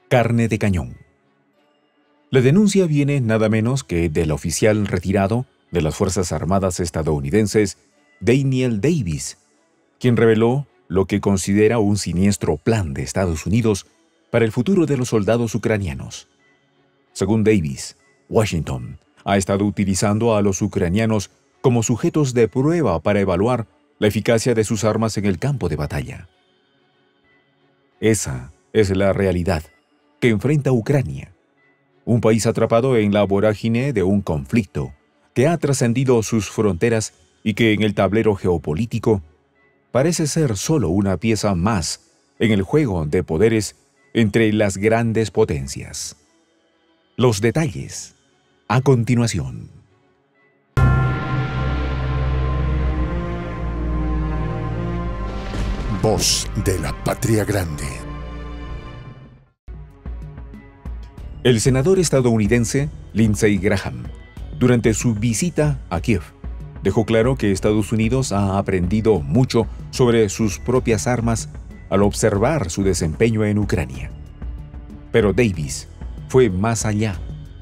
Carne de cañón. La denuncia viene nada menos que del oficial retirado de las Fuerzas Armadas estadounidenses, Daniel Davis, quien reveló lo que considera un siniestro plan de Estados Unidos para el futuro de los soldados ucranianos. Según Davis, Washington ha estado utilizando a los ucranianos como sujetos de prueba para evaluar la eficacia de sus armas en el campo de batalla. Esa es la realidad que enfrenta Ucrania, un país atrapado en la vorágine de un conflicto que ha trascendido sus fronteras y que en el tablero geopolítico parece ser solo una pieza más en el juego de poderes entre las grandes potencias. Los detalles, a continuación. Voz de la Patria Grande. El senador estadounidense Lindsey Graham, durante su visita a Kiev, dejó claro que Estados Unidos ha aprendido mucho sobre sus propias armas al observar su desempeño en Ucrania. Pero Davis fue más allá,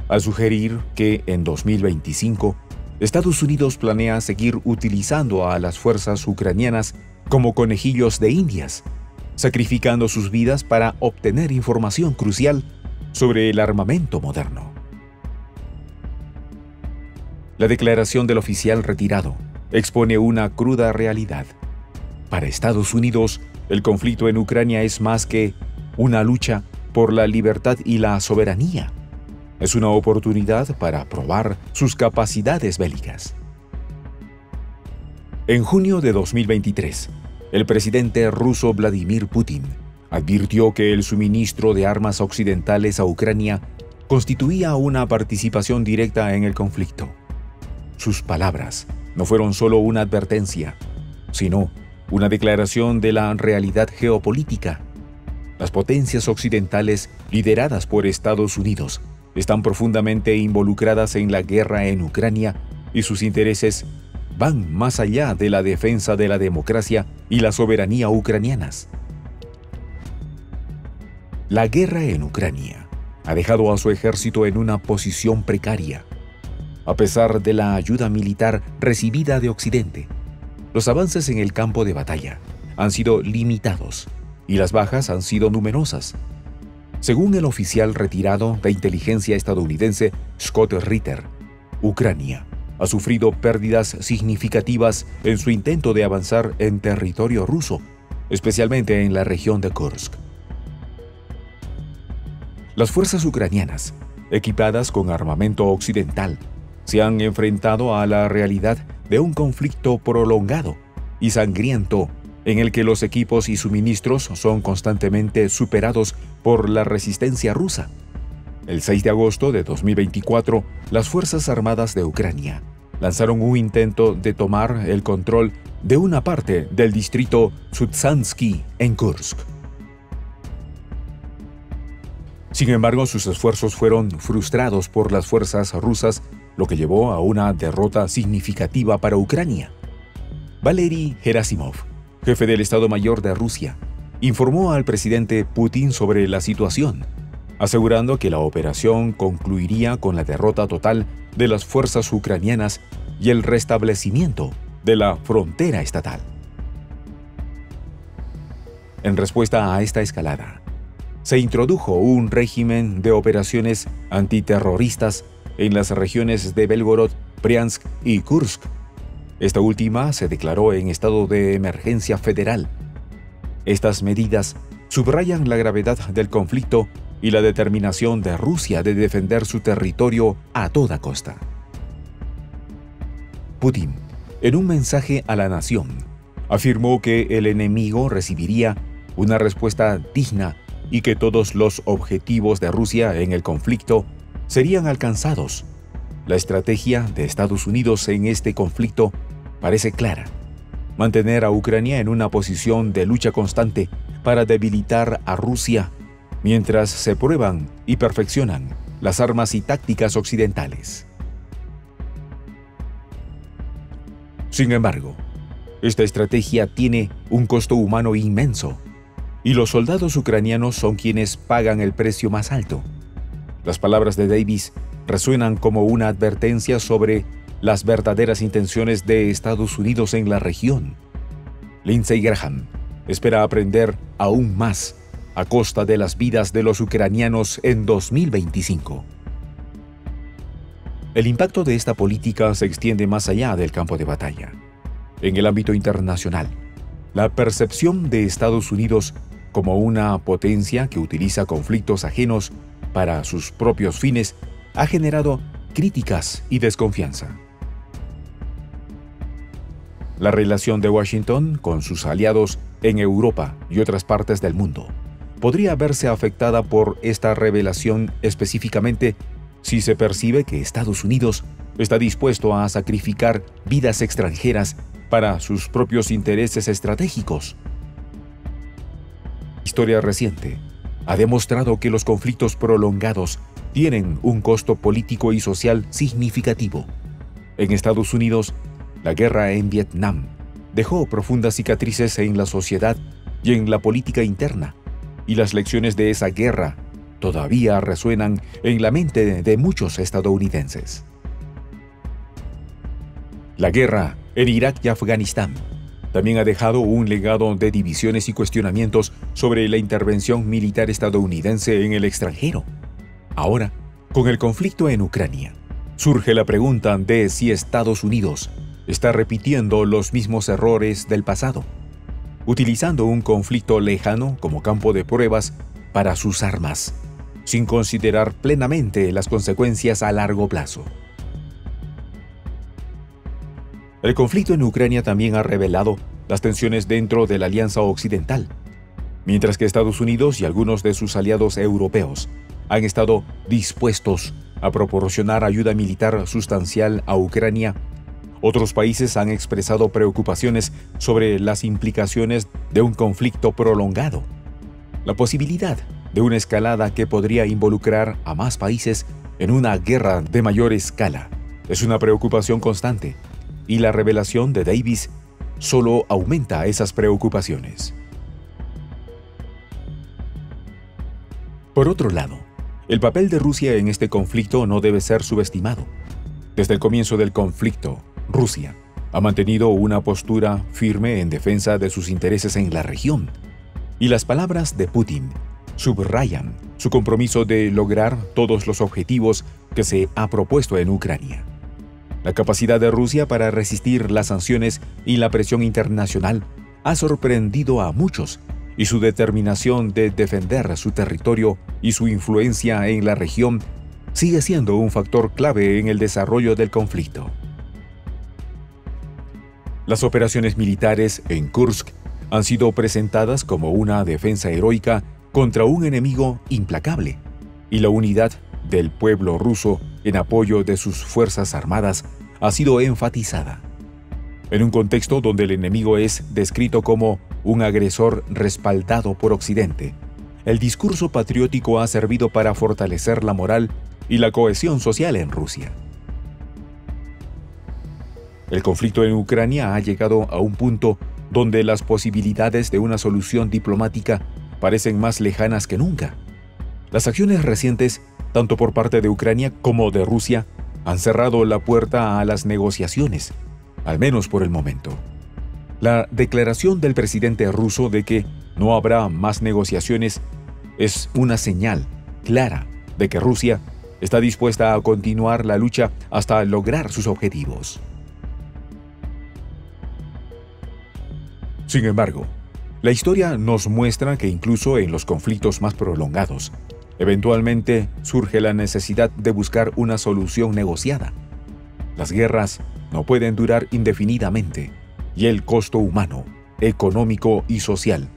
al sugerir que en 2025 Estados Unidos planea seguir utilizando a las fuerzas ucranianas como conejillos de indias, sacrificando sus vidas para obtener información crucial sobre el armamento moderno. La declaración del oficial retirado expone una cruda realidad. Para Estados Unidos, el conflicto en Ucrania es más que una lucha por la libertad y la soberanía. Es una oportunidad para probar sus capacidades bélicas. En junio de 2023, el presidente ruso Vladimir Putin advirtió que el suministro de armas occidentales a Ucrania constituía una participación directa en el conflicto. Sus palabras no fueron solo una advertencia, sino una declaración de la realidad geopolítica. Las potencias occidentales, lideradas por Estados Unidos, están profundamente involucradas en la guerra en Ucrania y sus intereses van más allá de la defensa de la democracia y la soberanía ucranianas. La guerra en Ucrania ha dejado a su ejército en una posición precaria. A pesar de la ayuda militar recibida de Occidente, los avances en el campo de batalla han sido limitados y las bajas han sido numerosas. Según el oficial retirado de inteligencia estadounidense Scott Ritter, Ucrania ha sufrido pérdidas significativas en su intento de avanzar en territorio ruso, especialmente en la región de Kursk. Las fuerzas ucranianas, equipadas con armamento occidental, se han enfrentado a la realidad de un conflicto prolongado y sangriento en el que los equipos y suministros son constantemente superados por la resistencia rusa. El 6 de agosto de 2024, las Fuerzas Armadas de Ucrania lanzaron un intento de tomar el control de una parte del distrito Sutsansky en Kursk. Sin embargo, sus esfuerzos fueron frustrados por las fuerzas rusas, lo que llevó a una derrota significativa para Ucrania. Valery Gerasimov, jefe del Estado Mayor de Rusia, informó al presidente Putin sobre la situación, asegurando que la operación concluiría con la derrota total de las fuerzas ucranianas y el restablecimiento de la frontera estatal. En respuesta a esta escalada, se introdujo un régimen de operaciones antiterroristas en las regiones de Belgorod, Briansk y Kursk. Esta última se declaró en estado de emergencia federal. Estas medidas subrayan la gravedad del conflicto y la determinación de Rusia de defender su territorio a toda costa. Putin, en un mensaje a la nación, afirmó que el enemigo recibiría una respuesta digna y que todos los objetivos de Rusia en el conflicto serían alcanzados. La estrategia de Estados Unidos en este conflicto parece clara: mantener a Ucrania en una posición de lucha constante para debilitar a Rusia mientras se prueban y perfeccionan las armas y tácticas occidentales. Sin embargo, esta estrategia tiene un costo humano inmenso. y los soldados ucranianos son quienes pagan el precio más alto. Las palabras de Davis resuenan como una advertencia sobre las verdaderas intenciones de Estados Unidos en la región. Lindsey Graham espera aprender aún más a costa de las vidas de los ucranianos en 2025. El impacto de esta política se extiende más allá del campo de batalla. En el ámbito internacional, la percepción de Estados Unidos como una potencia que utiliza conflictos ajenos para sus propios fines ha generado críticas y desconfianza. La relación de Washington con sus aliados en Europa y otras partes del mundo podría verse afectada por esta revelación, específicamente si se percibe que Estados Unidos está dispuesto a sacrificar vidas extranjeras para sus propios intereses estratégicos. La historia reciente ha demostrado que los conflictos prolongados tienen un costo político y social significativo. En Estados Unidos, la guerra en Vietnam dejó profundas cicatrices en la sociedad y en la política interna, y las lecciones de esa guerra todavía resuenan en la mente de muchos estadounidenses. La guerra en Irak y Afganistán también ha dejado un legado de divisiones y cuestionamientos sobre la intervención militar estadounidense en el extranjero. Ahora, con el conflicto en Ucrania, surge la pregunta de si Estados Unidos está repitiendo los mismos errores del pasado, utilizando un conflicto lejano como campo de pruebas para sus armas, sin considerar plenamente las consecuencias a largo plazo. El conflicto en Ucrania también ha revelado las tensiones dentro de la Alianza Occidental, mientras que Estados Unidos y algunos de sus aliados europeos han estado dispuestos a proporcionar ayuda militar sustancial a Ucrania. Otros países han expresado preocupaciones sobre las implicaciones de un conflicto prolongado. La posibilidad de una escalada que podría involucrar a más países en una guerra de mayor escala es una preocupación constante, y la revelación de Davis solo aumenta esas preocupaciones. Por otro lado, el papel de Rusia en este conflicto no debe ser subestimado. Desde el comienzo del conflicto, Rusia ha mantenido una postura firme en defensa de sus intereses en la región, y las palabras de Putin subrayan su compromiso de lograr todos los objetivos que se ha propuesto en Ucrania. La capacidad de Rusia para resistir las sanciones y la presión internacional ha sorprendido a muchos, y su determinación de defender su territorio y su influencia en la región sigue siendo un factor clave en el desarrollo del conflicto. Las operaciones militares en Kursk han sido presentadas como una defensa heroica contra un enemigo implacable, y la unidad del pueblo ruso en apoyo de sus fuerzas armadas ha sido enfatizada. En un contexto donde el enemigo es descrito como un agresor respaldado por Occidente, el discurso patriótico ha servido para fortalecer la moral y la cohesión social en Rusia. El conflicto en Ucrania ha llegado a un punto donde las posibilidades de una solución diplomática parecen más lejanas que nunca. Las acciones recientes, tanto por parte de Ucrania como de Rusia, han cerrado la puerta a las negociaciones, al menos por el momento. La declaración del presidente ruso de que no habrá más negociaciones es una señal clara de que Rusia está dispuesta a continuar la lucha hasta lograr sus objetivos. Sin embargo, la historia nos muestra que incluso en los conflictos más prolongados, eventualmente surge la necesidad de buscar una solución negociada. Las guerras no pueden durar indefinidamente, y el costo humano, económico y social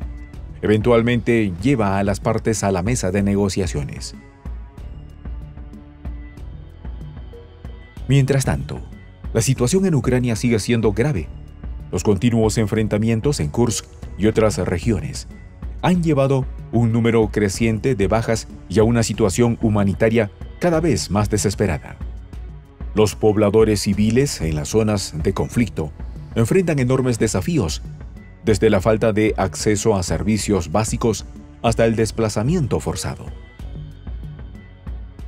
eventualmente lleva a las partes a la mesa de negociaciones. Mientras tanto, la situación en Ucrania sigue siendo grave. Los continuos enfrentamientos en Kursk y otras regiones han llevado un número creciente de bajas y a una situación humanitaria cada vez más desesperada. Los pobladores civiles en las zonas de conflicto enfrentan enormes desafíos, desde la falta de acceso a servicios básicos hasta el desplazamiento forzado.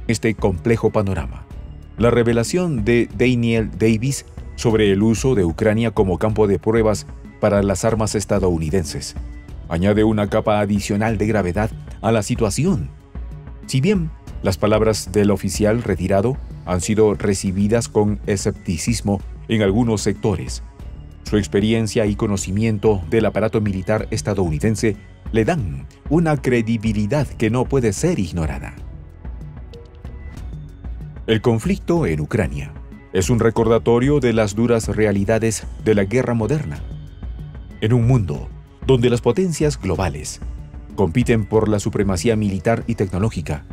Este complejo panorama, la revelación de Daniel Davis sobre el uso de Ucrania como campo de pruebas para las armas estadounidenses, añade una capa adicional de gravedad a la situación. Si bien las palabras del oficial retirado han sido recibidas con escepticismo en algunos sectores, su experiencia y conocimiento del aparato militar estadounidense le dan una credibilidad que no puede ser ignorada. El conflicto en Ucrania es un recordatorio de las duras realidades de la guerra moderna. En un mundo donde las potencias globales compiten por la supremacía militar y tecnológica,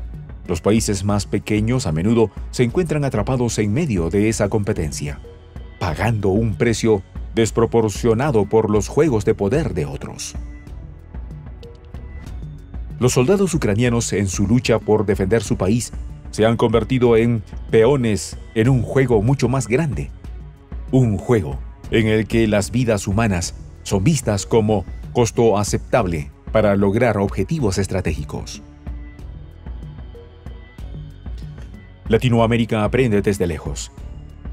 los países más pequeños a menudo se encuentran atrapados en medio de esa competencia, pagando un precio desproporcionado por los juegos de poder de otros. Los soldados ucranianos en su lucha por defender su país se han convertido en peones en un juego mucho más grande. Un juego en el que las vidas humanas son vistas como costo aceptable para lograr objetivos estratégicos. Latinoamérica aprende desde lejos.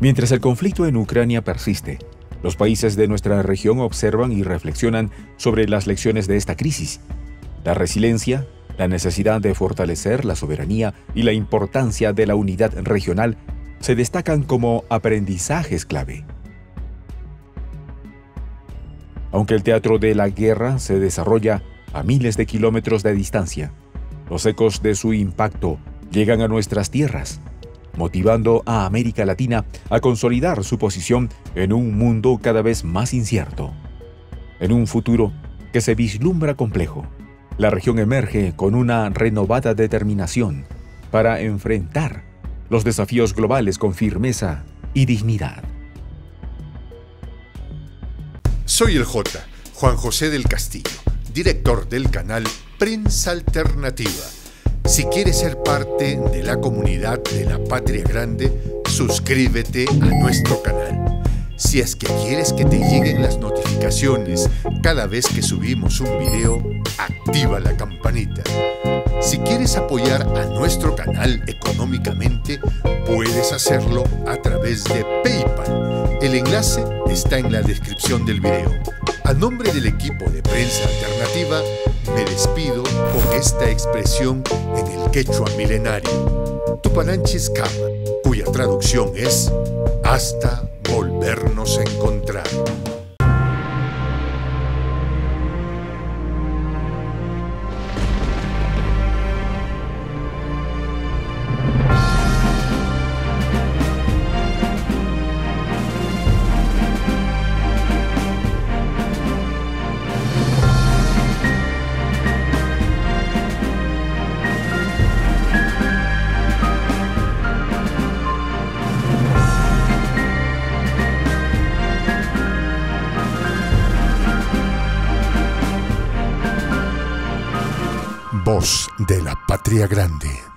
Mientras el conflicto en Ucrania persiste, los países de nuestra región observan y reflexionan sobre las lecciones de esta crisis. La resiliencia, la necesidad de fortalecer la soberanía y la importancia de la unidad regional se destacan como aprendizajes clave. Aunque el teatro de la guerra se desarrolla a miles de kilómetros de distancia, los ecos de su impacto llegan a nuestras tierras, motivando a América Latina a consolidar su posición en un mundo cada vez más incierto. En un futuro que se vislumbra complejo, la región emerge con una renovada determinación para enfrentar los desafíos globales con firmeza y dignidad. Soy el Juan José del Castillo, director del canal Prensa Alternativa. Si quieres ser parte de la comunidad de la Patria Grande, suscríbete a nuestro canal. Si es que quieres que te lleguen las notificaciones cada vez que subimos un video, activa la campanita. Si quieres apoyar a nuestro canal económicamente, puedes hacerlo a través de PayPal. El enlace está en la descripción del video. A nombre del equipo de Prensa Alternativa, me despido con esta expresión en el quechua milenario, Tupananchis Kama, cuya traducción es hasta volvernos a encontrar. Voz de la Patria Grande.